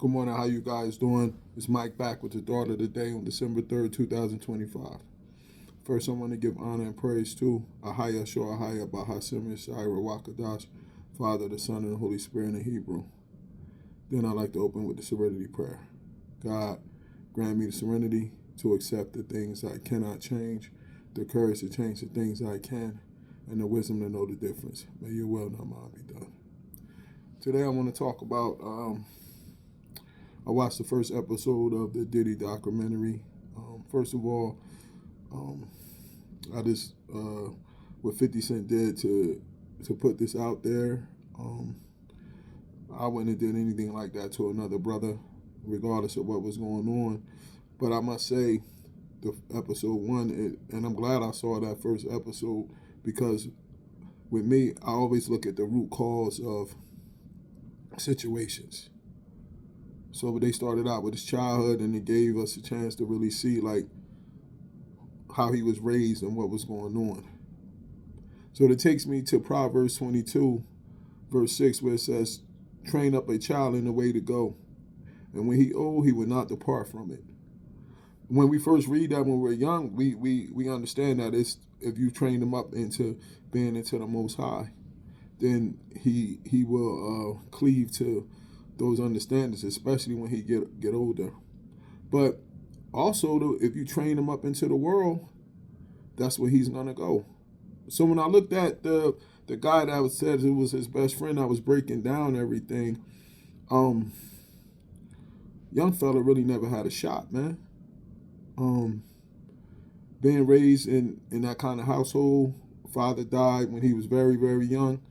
Good morning, how you guys doing? It's Mike back with the thought of the day on December 3rd, 2025. First, I want to give honor and praise to Ahaya Shor Ahaya Bahasim Yeshai Rawakadash, Father, the Son, and the Holy Spirit in Hebrew. Then I'd like to open with the serenity prayer. God, grant me the serenity to accept the things I cannot change, the courage to change the things I can, and the wisdom to know the difference. May your will, not mine, be done. Today I want to talk about I watched the first episode of the Diddy documentary. First of all, I just what 50 Cent did to put this out there. I wouldn't have did anything like that to another brother, regardless of what was going on. But I must say, the episode one, and I'm glad I saw that first episode, because with me, I always look at the root cause of situations. So they started out with his childhood, and it gave us a chance to really see like how he was raised and what was going on. So it takes me to Proverbs 22, verse 6, where it says, train up a child in the way to go, and when he old, he will not depart from it. When we first read that when we're young, we understand that it's if you train him up into being into the Most High, then he will cleave to those understandings, especially when he get older. But also, if you train him up into the world, that's where he's gonna go. So when I looked at the guy that said it was his best friend, I was breaking down everything. Young fella really never had a shot, man. Being raised in that kind of household, father died when he was very, very young.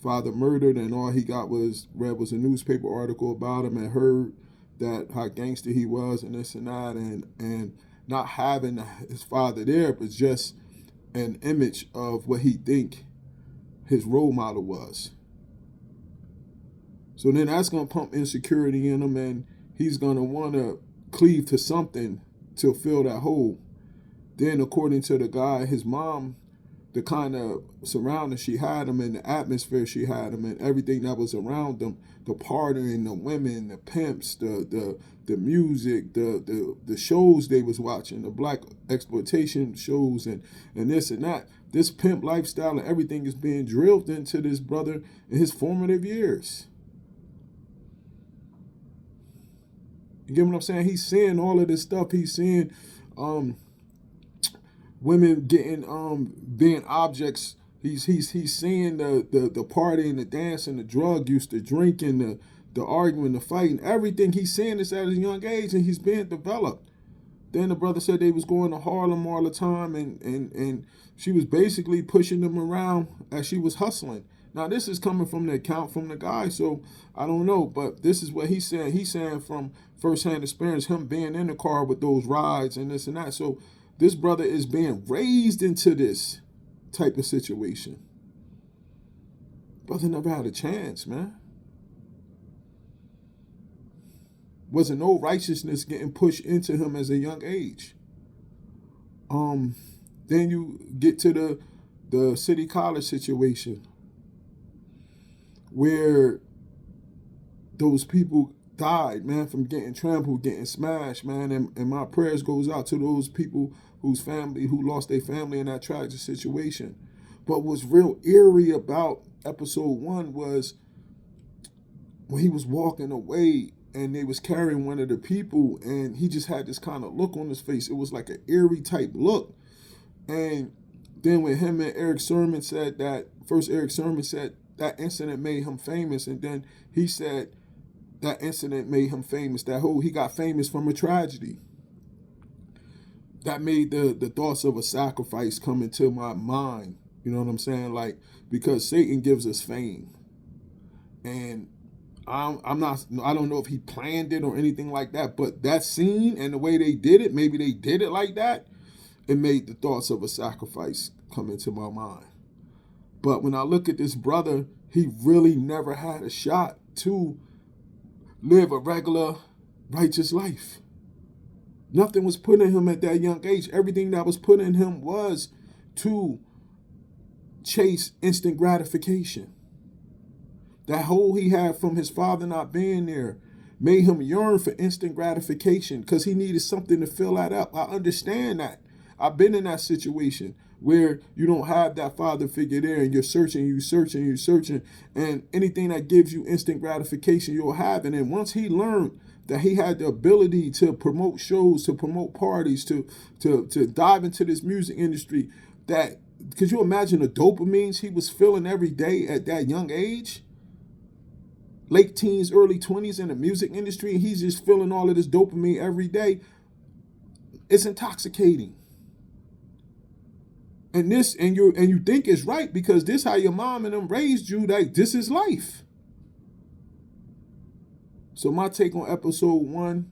Father murdered, and all he got was a newspaper article about him, and heard that how gangster he was and this and that, and not having his father there, but just an image of what he think his role model was. So then that's gonna pump insecurity in him, and he's gonna want to cleave to something to fill that hole. Then, according to the guy, his mom, the kind of surroundings she had him in, the atmosphere she had him in, everything that was around them, the partying, the women, the pimps, the music, the shows they was watching, the black exploitation shows, and this and that. This pimp lifestyle and everything is being drilled into this brother in his formative years. You get what I'm saying? He's seeing all of this stuff. He's seeing women getting being objects. He's seeing the party and the dance and the drug use, the drinking, the arguing, the fighting, everything. He's seeing this at a young age, and he's being developed. Then the brother said they was going to Harlem all the time, and she was basically pushing them around as she was hustling. Now this is coming from the account from the guy, so I don't know, but this is what he's saying. He's saying from firsthand experience, him being in the car with those rides and this and that. So this brother is being raised into this type of situation. Brother never had a chance, man. Wasn't no righteousness getting pushed into him as a young age. Then you get to the city college situation, where those people died, man, from getting trampled, getting smashed, man. And my prayers goes out to those people who lost their family in that tragic situation. But what's real eerie about episode one was when he was walking away and they was carrying one of the people, and he just had this kind of look on his face. It was like an eerie type look. And then when him and Eric Sermon said that, first Eric Sermon said that incident made him famous, and then he said that incident made him famous. He got famous from a tragedy. That made the thoughts of a sacrifice come into my mind. You know what I'm saying? Like, because Satan gives us fame. And I don't know if he planned it or anything like that, but that scene and the way they did it, maybe they did it like that, it made the thoughts of a sacrifice come into my mind. But when I look at this brother, he really never had a shot to live a regular, righteous life. Nothing was put in him at that young age. Everything that was put in him was to chase instant gratification. That hole he had from his father not being there, made him yearn for instant gratification because he needed something to fill that up. I understand that. I've been in that situation where you don't have that father figure there and you're searching, and anything that gives you instant gratification, you'll have it. And once he learned that he had the ability to promote shows, to promote parties, to dive into this music industry, that, could you imagine the dopamines he was feeling every day at that young age? Late teens, early 20s in the music industry, and he's just feeling all of this dopamine every day. It's intoxicating. And you think it's right because this how your mom and them raised you, like this is life. So my take on episode 1,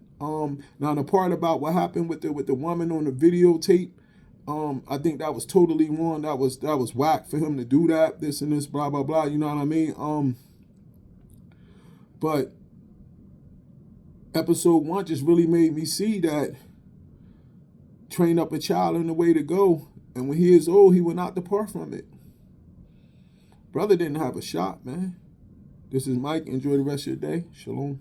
now the part about what happened with the woman on the videotape, I think that was totally wrong. That was whack for him to do that, this and this, blah, blah, blah, you know what I mean? But episode 1 just really made me see that train up a child in the way to go, and when he is old, he will not depart from it. Brother didn't have a shot, man. This is Mike. Enjoy the rest of your day. Shalom.